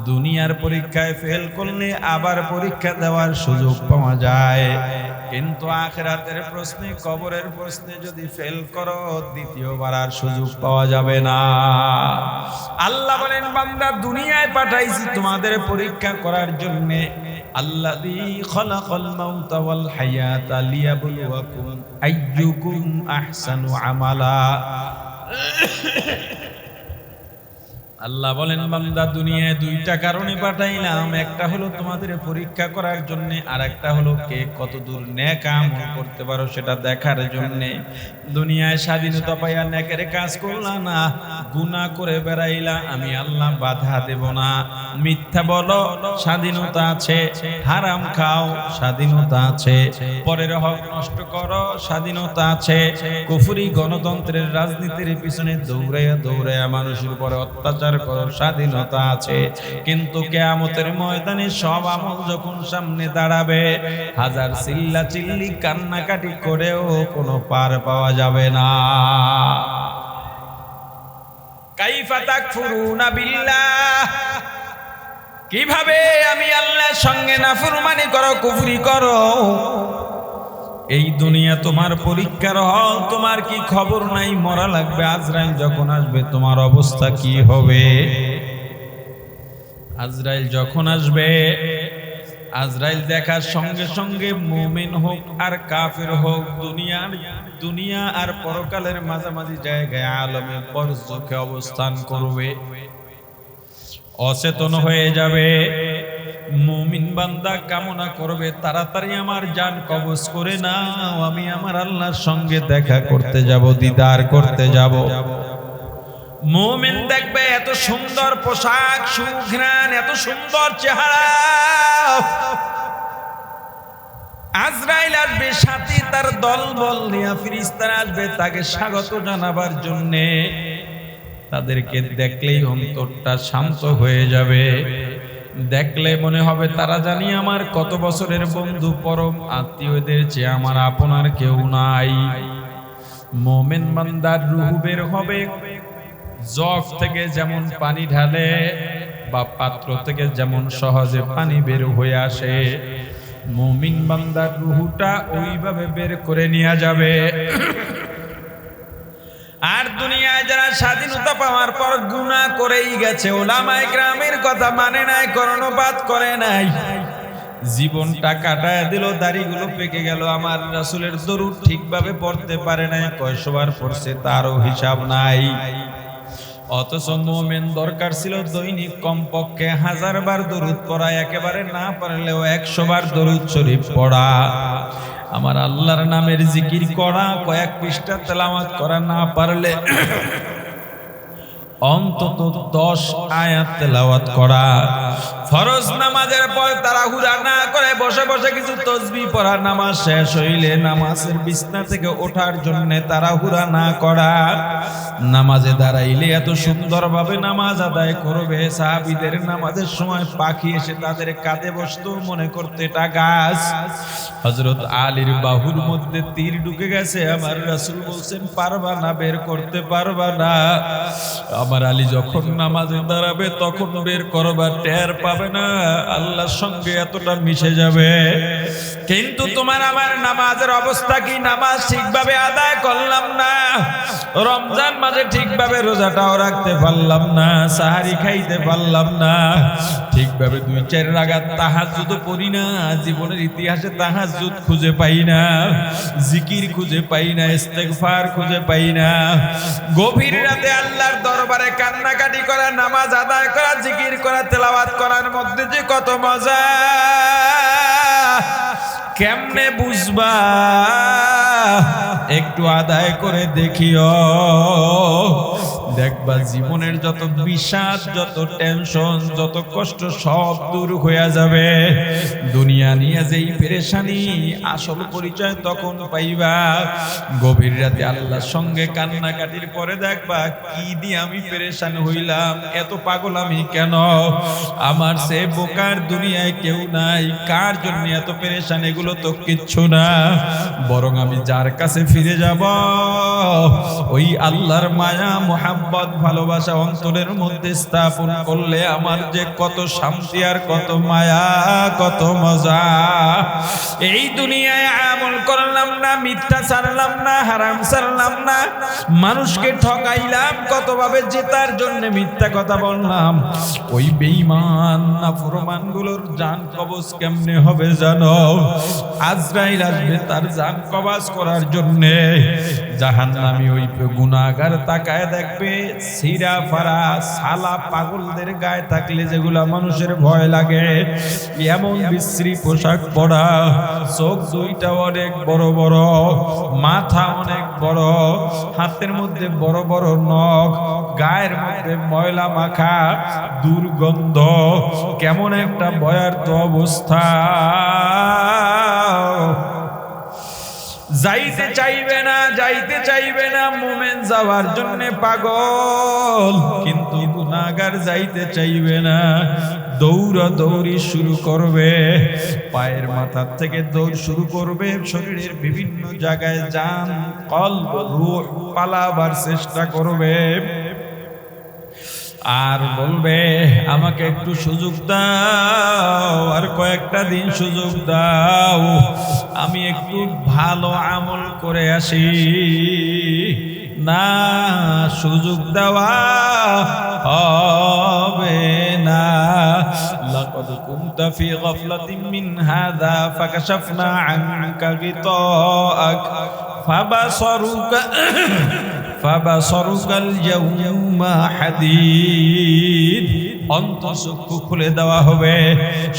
দুনিয়ার পরীক্ষায় ফেল করলে আবার পরীক্ষা দেওয়ার সুযোগ পাওয়া যায়, কিন্তু আখিরাতের প্রশ্নে, কবরের প্রশ্নে যদি ফেল করো, দ্বিতীয়বার আর সুযোগ পাওয়া যাবে না। আল্লাহ বলেন বান্দা দুনিয়ায় পাঠাইছি তোমাদের পরীক্ষা করার জন্য। আল্লাযী খালাকাল মাউতা ওয়াল হায়াতা লিয়াবলুয়াকুম আইয়ুকুম আহসানু আমালা। আল্লাহ বলেন বান্দা দুনিয়ায় দুইটা কারণে পাঠাইলাম, একটা হলো তোমাদের পরীক্ষা করার জন্য, আর একটা হলো কে কতদূর নেক আমল করতে পারো সেটা দেখার জন্য। দুনিয়ায় স্বাধীনতা পাইয়া নেকের কাজ করলা না, গুনাহ করে বেড়াইলা, আমি আল্লাহ বাধা দেব না। মিথ্যা বলো, স্বাধীনতা আছে, হারাম খাও, স্বাধীনতা আছে, পরের হক নষ্ট করো, স্বাধীনতা আছে, কুফরি গণতন্ত্রের রাজনীতির পিছনে দৌড়াইয়া দৌড়াইয়া মানুষের উপরে অত্যাচার করো, স্বাধীনতা আছে। কিন্তু কিয়ামতের ময়দানে সব আমল যখন সামনে দাঁড়াবে, হাজার চিল্লা চিল্লি কান্নাকাটি করেও কোনো পার পাওয়া যাবে না। কাইফা তাকফুরুনা বিল্লাহ, কিভাবে আমি আল্লাহর সঙ্গে নাফরমানি করো, কুফরি করো। এই দুনিয়া তোমার পরীক্ষার হল, তোমার কি খবর নাই মরা লাগবে, আজরাইল যখন আসবে তোমার অবস্থা কি হবে। আজরাইল যখন আসবে, আজরাইল দেখার সঙ্গে সঙ্গে মুমিন হোক আর কাফের হোক, দুনিয়া আর পরকালের মাঝামাঝি জায়গায় আলমে বরজখে অবস্থান করবে, অচেতন হয়ে যাবে। মুমিন বান্দা কামনা করবে তাড়াতাড়ি আমার জান কবজ করে নাও, আমি আমার আল্লাহর সঙ্গে দেখা করতে যাব, দিদার করতে যাব। মুমিন দেখবে এত সুন্দর পোশাক, সুঘ্রাণ, এত সুন্দর চেহারা। আজরাইল আসবে, সাথী তার দলবল নিয়ে ফেরেশতারা আসবে তাকে স্বাগত জানাবার জন্য। তাদেরকে দেখলেই অন্তরটা শান্ত হয়ে যাবে। দেখলে মনে হবে তারা জানি আমার কত বছরের বন্ধু, পরম আত্মীয়দের চেয়ে আমার আপনার কেউ নাই। মুমিন বান্দার রূহ বের হবে, জগ থেকে যেমন পানি ঢালে বা পাত্র থেকে যেমন সহজে পানি বের হয়ে আসে, মুমিন বান্দার রূহটা ওইভাবে বের করে নিয়ে যাবে। আর দুনিয়ায় যারা স্বাধীনতা পাওয়ার পর গুনাহ করেই গেছে, ওলামায়ে কেরামের কথা মানে নাই, কর্ণপাত করে নাই, জীবনটা কাটায় দিল, দাড়িগুলো পেকে গেল, আমার রাসূলের দরুদ ঠিকভাবে পড়তে পারে নাই, কয়শবার পড়ছে তারও হিসাব নাই। অথচ মুমিন দরকার ছিল দৈনিক কমপক্ষে 1000 বার দরুদ পড়া, একেবারে না পারলেও 100 বার দরুদ শরীফ পড়া, আমার আল্লাহর নামের জিকির করা, কয়েক পৃষ্ঠা তেলাওয়াত করা, না পারলে অন্তত 10 আয়াত তেলাওয়াত করা। ফরজ নামাজের পর তাড়াহুড়া না করে বসে বসে বসে কিছু তসবিহ পড়া, নামাজ শেষ হইলে নামাজের বিছনা থেকে ওঠার জন্য তাড়াহুড়া না করা, নামাজে দাঁড়াইলে এত সুন্দরভাবে নামাজ আদায় করবে, সাহাবীদের নামাজের সময় পাখি এসে তাদের কাঁধে বসতো, মনে করতে এটা গাছ। হযরত আলীর বাহুর মধ্যে তীর ঢুকে গেছে, আমার রাসূল বলছেন পারবা না, বের করতে পারবা না। আমার আলী যখন নামাজে দাঁড়াবে তখন বের করবা, টের পাবে না, আল্লাহর সঙ্গে এতটা মিশে যাবে। কিন্তু তোমার আমার নামাজের অবস্থা কি? নামাজ ঠিকভাবে আদায় করলাম না, রমজান মাসে ঠিকভাবে রোজাটাও রাখতে পারলাম না, সাহারি খাইতে পারলাম না, ঠিকভাবে 2-4 রাকাত তাহাজ্জুদ পড়ি না, জীবনের ইতিহাসে তাহাজ্জুদ খুঁজে পাই না, জিকির খুঁজে পাই না, ইস্তেগফার খুঁজে পাই না। গভীর রাতে আল্লাহর দরবারে কান্নাকাটি করা, নামাজ আদায় করা, জিকির করা, তেলাওয়াত করার মধ্যে যে কত মজা, কেমনে বুঝবা? একটু আদায় করে দেখিও, দেখবা জীবনের যত বিষাদ, যত টেনশন, যত কষ্ট সব দূর হয়ে যাবে। দুনিয়া নিয়ে যেই পেরেশানি, আসল পরিচয় তখন পাইবা। গভীর রাতে আল্লাহর সঙ্গে কান্নাকাটির পরে দেখবা কি দিয়ে আমি পেরেশান হইলাম, এত পাগল আমি কেন? আমার সে বোকার দুনিয়ায় কেউ নাই। কার জন্য এত পেরেশান? এগুলো তো কিচ্ছু না, বরং আমি যার কাছে ফিরে যাব, ওই আল্লাহর মায়া, মোহাব্বত, ভালোবাসা অন্তরের মধ্যে স্থাপন করলে আমার যে কত শান্তি আর কত মায়া, কত মজা। এই দুনিয়ায় আমল করলাম না, মিথ্যা ছাড়লাম না, হারাম ছাড়লাম না, মানুষকে ঠকাইলাম, কতভাবে জেতার জন্য মিথ্যা কথা বললাম। ওই বেঈমান নাফরমান গুলোর জান কবজ কেমনে হবে জানো? আজরাইল আসবে তার জান কবজ করার জন্য। জাহান্নামী ওই গুনাহগার তাকায় দেখবে সিরা ফারা সালা পাগলদের গায়ে থাকলে যেগুলা মানুষের ভয় লাগে, এমন বিশ্রী পোশাক পরা, চোখ দুইটা অনেক বড় বড়, মাথা অনেক বড়, হাতের মধ্যে বড় বড় নখ, গায়ের মধ্যে ময়লা মাখা, দুর্গন্ধ, কেমন একটা ভয়ার্থ অবস্থা। যাইতে চাইবে না, যাইতে চাইবে না। মুমিন যাওয়ার জন্য পাগল, কিন্তু গুনাহগার যাইতে চাইবে না। দৌড়াদৌড়ি শুরু করবে, পায়ের মাথা থেকে দৌড় শুরু করবে, শরীরের বিভিন্ন জায়গায় জান, কলব, রূহ পালাবার চেষ্টা করবে, আর বলবে আমাকে একটু সুযোগ দাও, আর কয়েকটা দিন সুযোগ দাও, আমি একটু ভালো আমল করে আসি। না, সুযোগ দেওয়া হবে না। লাকাদ কুনতা ফি গাফলাতিন মিন হাযা ফাকাশাফনা আনকা গিতাআক ফাবাসরুকাল ইয়াউমা হাদীদ। অন্তঃচক্ষু খুলে দেওয়া হবে,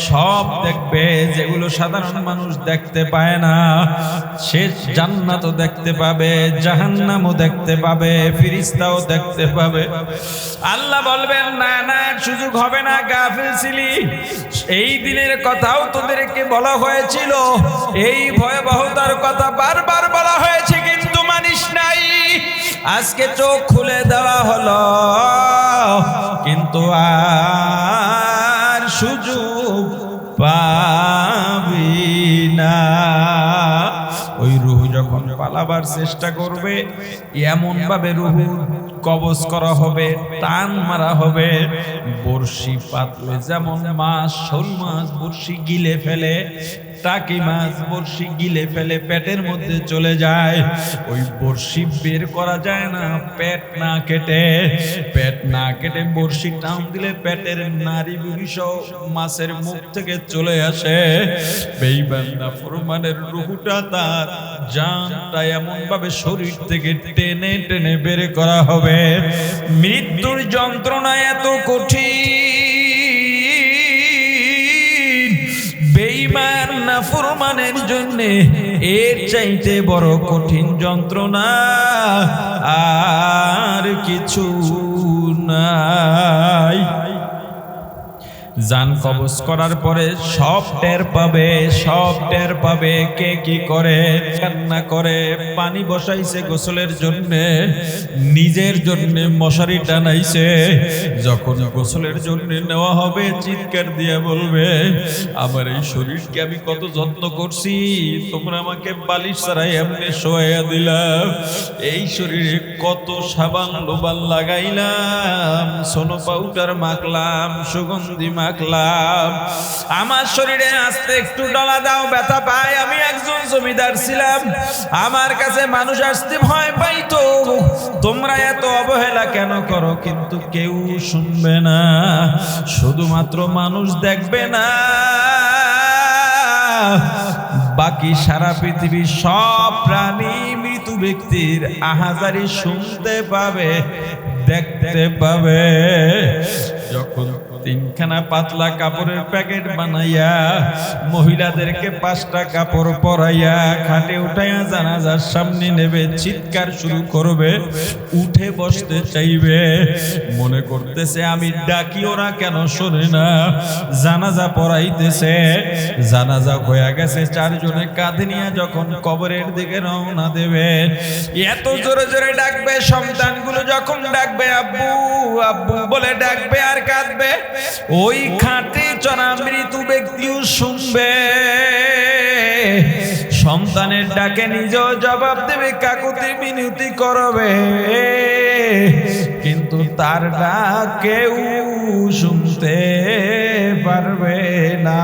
সব দেখবে যেগুলো সাধারণ মানুষ দেখতে পায় না। সে জান্নাতও দেখতে পাবে, জাহান্নামও দেখতে পাবে, ফেরেশতাও দেখতে পাবে। আল্লাহ বলবেন না না, সুযোগ হবে না, গাফিল ছিলি। এই দিনের কথাও তোদেরকে বলা হয়েছিল, এই ভয়াবহতার কথা বারবার বলা হয়েছে, কিন্তু মানিস নাই। আজকে চোখ খুলে দেওয়া হলো, কিন্তু আর সুযোগ পাবি না। ওই রূহ যখন পালাবার চেষ্টা করবে, এমন ভাবে রূহ কবজ করা হবে, টান মারা হবে। বর্ষি পাতলে যেমন মাছ, শোল মাছ বর্ষি গিলে ফেলে, টাকি মাছ বর্ষি গিলে ফেলে পেটের মধ্যে চলে যায়, ওই বর্ষি বের করা যায় না পেট না কেটে। পেট না কেটে বর্ষি টান দিলে পেটের নাড়ি বুড়ি সহ মাছের মুখ থেকে চলে আসে। বেঈমান নাফরমানের রূহটা, তার জানটা এমন ভাবে শরীর থেকে টেনে টেনে বের করা হবে। মৃত্যুর যন্ত্রণা এত কঠিন, বেঈমান নাফরমানের জন্য এর চাইতে বড় কঠিন যন্ত্রণা আর কিছু নাই। জান কবজ করার পরে সব টের পাবে, সব টের পাবে কে কি করে। কান্না করে, পানি বসাইছে গোসলের জন্যে, নিজের জন্যে মশারি টানাইছে, যখন গোসলের জন্য নেওয়া হবে চিৎকার দিয়ে বলবে, আমার এই শরীরকে আমি কত যত্ন করছি, তোমরা আমাকে বালিশ ছাড়াই এমনি শোয়া দিলাম, এই শরীরে কত সাবান লোবান লাগাইলাম, সোনো পাউডার মাখলাম, সুগন্ধি মাখলাম, আমার শরীরে আস্তে একটু ডলা দাও ব্যথা পায়, আমি একজন জমিদার ছিলাম, আমার কাছে মানুষ আসতে ভয় পাইতো, তোমরা এত অবহেলা কেন করো? কিন্তু কেউ শুনবে না, শুধুমাত্র মানুষ দেখবে না, বাকি সারা পৃথিবীর সব প্রাণী মৃত ব্যক্তির আহাজারি শুনতে পাবে, দেখতে পাবে। যখন তিনখানা পাতলা কাপড়ের প্যাকেট বানাইয়া মহিলাদেরকে 5টা কাপড় পরাইয়া খাটে উঠাইয়া জানাজার সামনে নেবে, চিৎকার শুরু করবে, উঠে বসতে চাইবে, মনে করতেছে আমি ডাকি ওরা কেন শোনে না, জানাজা পড়াইতেছে, জানাজা হয়ে গেছে, 4 জনে কাঁধে নিয়ে যখন কবরের দিকে রওনা দেবে, এত জোরে জোরে ডাকবে, সন্তানগুলো যখন ডাকবে আব্বু আব্বু বলে ডাকবে আর কাঁদবে, ওই খাটে চড়া মৃত ব্যক্তিও শুনবে, সন্তানের ডাকে নিজেও জবাব দেবে, কাকুতি মিনতি করবে, কিন্তু তার ডাক কেউ শুনতে পারবে না।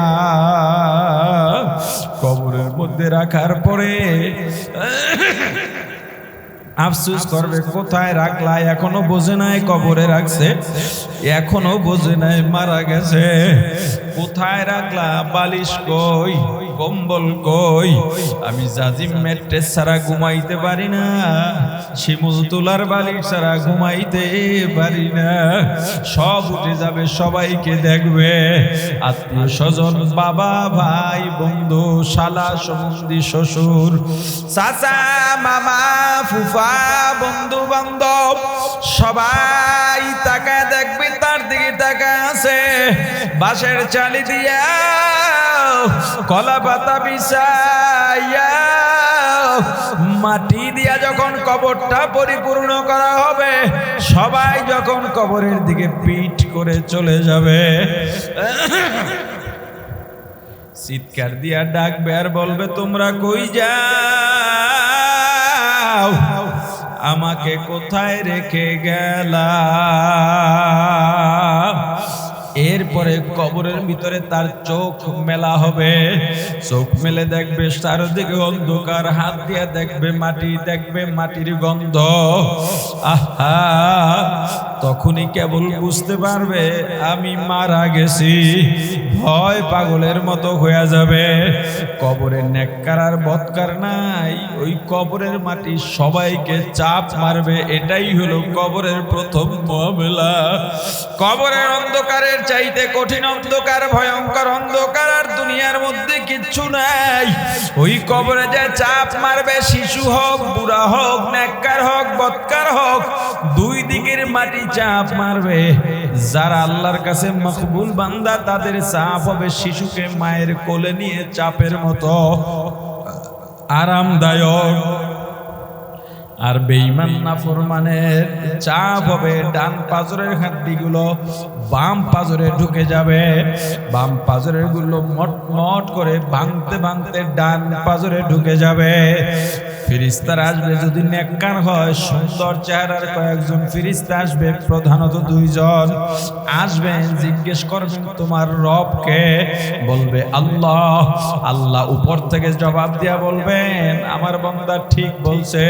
কবরের মধ্যে রাখার পরে আফসোস করবে, কোথায় রাখলা, এখনো বোঝে নাই কবরে রাখছে, এখনো বোঝে নাই মারা গেছে, কোথায় রাখলা, বালিশ কই, কম্বল কই, আমি জাজিম ম্যাট্রেস ছাড়া ঘুমাইতে পারি না, শিমুল তুলার বালিশ ছাড়া ঘুমাইতে পারি না, সব উঠে যাবে, সবাইকে দেখবে, আত্মীয় স্বজন, বাবা ভাই বন্ধু শালা সম্বন্ধী শ্বশুর চাচা মামা ফুফা বন্ধু বান্ধব সবাই তাকায় দেখবে, তার দিকে তাকায় আছে, বাঁশের চালি দিয়া কলা পাতা বিছাইয়া মাটি দিয়া যখন কবরটা পরিপূর্ণ করা হবে, সবাই যখন কবরের দিকে পিঠ করে চলে যাবে, চিৎকার দিয়া ডাকবে আর বলবে, তোমরা কই যাও, আমাকে কোথায় রেখে গেলা? এরপরে কবরের ভিতরে তার চোখ মেলা হবে, চোখ মেলে দেখবে চারদিকে অন্ধকার, হাত দিয়ে দেখবে মাটি, দেখবে মাটির গন্ধ, আহা, তখনই কেবল বুঝতে পারবে আমি মারা গেছি, ভয় পাগলের মতো হয়ে যাবে। কবরের নেককার আর বদকার নাই, ওই কবরের মাটি সবাইকে চাপ মারবে, এটাই হলো কবরের প্রথম মামলা। কবরের অন্ধকারের চাইতে কঠিন অন্ধকার, ভয়ঙ্কর অন্ধকার আর দুনিয়ার মধ্যে কিচ্ছু নাই। ওই কবরে যে চাপ মারবে, শিশু হোক, বুড়া হোক, নেককার হোক, বদকার হোক, দুই দিকের মাটি চাপ মারবে। যারা আল্লাহর কাছে মকবুল বান্দা, তাদের চাপ হবে শিশুকে মায়ের কোলে নিয়ে চাপের মতো আরামদায়ক। আর বেঈমান নাফরমানের চাপ হবে ডান পাজরের হাড্ডিগুলো বাম পাজরে ঢুকে যাবে, বাম পাজরের গুলো মট মট করে ভাঙতে ভাঙতে ডান পাজরে ঢুকে যাবে। ফেরেশতারা আসবে, যদি নেককার হয় সুন্দর চেহারার কয়েকজন ফেরেশতা আসবে, প্রধানত 2 জন আসবেন, জিজ্ঞেস করবেন তোমার রবকে, বলবে আল্লাহ। আল্লাহ উপর থেকে জবাব দিয়া বলবেন আমার বান্দা ঠিক বলছে,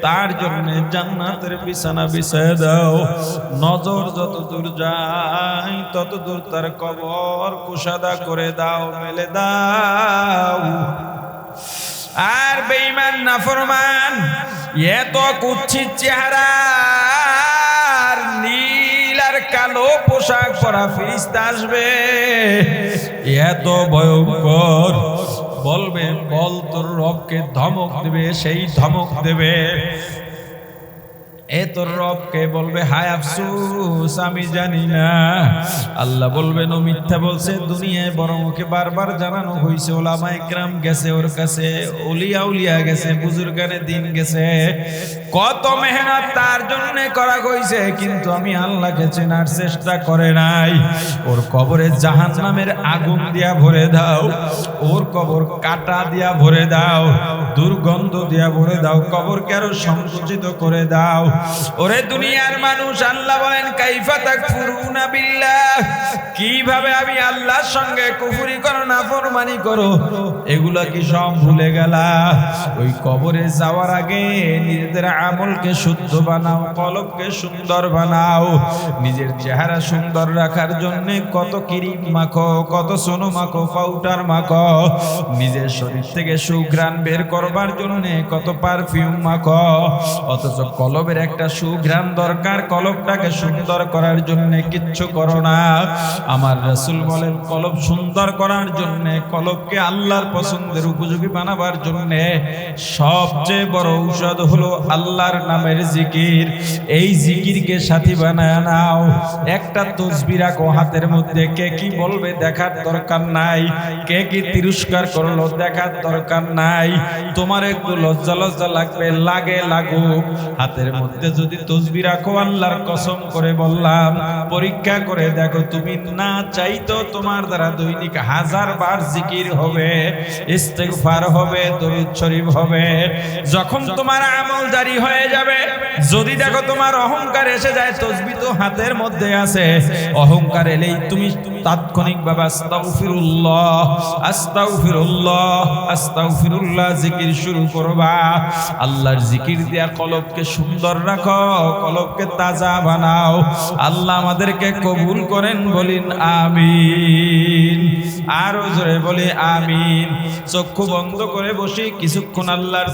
তার জন্য জান্নাতের বিছানা বিছায় দাও। নজর যত দূর যায় তত দূর তার কবর কুশাদা করে দাও, মেলে দাও। আর বেঈমান নাফরমান এত কুৎসিত চেহারা, নীল আর কালো পোশাক পরা ফেরেশতা আসবে, এত ভয়ঙ্কর, বলবে বল তোর রবকে, ধমক দেবে, সেই ধমক দেবে এ তোর রবকে বলবে হায় আফসোস আমি জানি না। আল্লাহ বলবেন ও মিথ্যা বলছে দুনিয়ায়, বরং ওকে বারবার জানানো হয়েছে, ওলামায়ে কেরাম গেছে ওর কাছে, ওলিয়া উলিয়া গেছে, বুজুর্গানে দিন গেছে, কত মেহনত তার জন্য করা হয়েছে, কিন্তু আমি আল্লাহকে চেনার চেষ্টা করে নাই। ওর কবরে জাহান্নামের আগুন দিয়া ভরে দাও, ওর কবর কাটা দিয়া ভরে দাও, দুর্গন্ধ দিয়া ভরে দাও, কবরকে আরো সংকুচিত করে দাও। ওরে দুনিয়ার মানুষ, আল্লাহ বলেন কাইফা তাকফুরুনা বিল্লাহ, কিভাবে আমি আল্লাহর সঙ্গে কুফরি করো, নাফরমানি করো, এগুলা কি সব ভুলে গেলা? ওই কবরে যাওয়ার আগে নিজেদের আমলকে শুদ্ধ বানাও, কলবকে সুন্দর বানাও। নিজের চেহারা সুন্দর রাখার জন্য কত কিরিম মাখো, কত সোনো মাখো, পাউডার মাখো। নিজের শরীর থেকে সুঘ্রাণ বের করবার জন্য কত পারফিউম মাখো, অথচ কলবের একটা সুঘ্রাণ দরকার, কলবটাকে সুন্দর করার জন্য কিচ্ছু করো না। আমার রাসূল বলেন কলব সুন্দর করার জন্য, কলবকে আল্লাহর পছন্দের উপযোগী বানাবার জন্য সবচেয়ে বড় ঔষধ হলো আল্লাহর নামের জিকির। এই জিকিরকে সাথী বানায় নাও। একটা তাসবিহ রাখো হাতের মধ্যে, কে কি বলবে দেখার দরকার নাই, কে কি তিরস্কার করলো দেখার দরকার নাই। তোমার একটু লজ্জা লজ্জা লাগবে, লাগে লাগুক। হাতের মধ্যে যদি তাসবিহ রাখো, আল্লাহর কসম করে বললাম, পরীক্ষা করে দেখো, তুমি না চাইতো তোমার দ্বারা দৈনিক 1000 বার জিকির হবে, ইস্তেগফার হবে, দরুদ শরীফ হবে। যখন তোমার আমল জারি হয়ে যাবে, যদি দেখো তোমার অহংকার এসে যায়, তাসবিহ তো হাতের মধ্যে আছে, অহংকার এলেই তুমি তাৎক্ষণিকভাবে আস্তাগফিরুল্লাহ আস্তাগফিরুল্লাহ আস্তাগফিরুল্লাহ জিকির শুরু করবা। আল্লাহর জিকির দিয়া কলবকে সুন্দর রাখো, কলবকে তাজা বানাও। আল্লাহ আমাদেরকে কবুল করেন, বলিন আমিন। আরো জোরে বলি আমিন। চক্ষু বন্ধ করে বসি কিছুক্ষণ আল্লাহর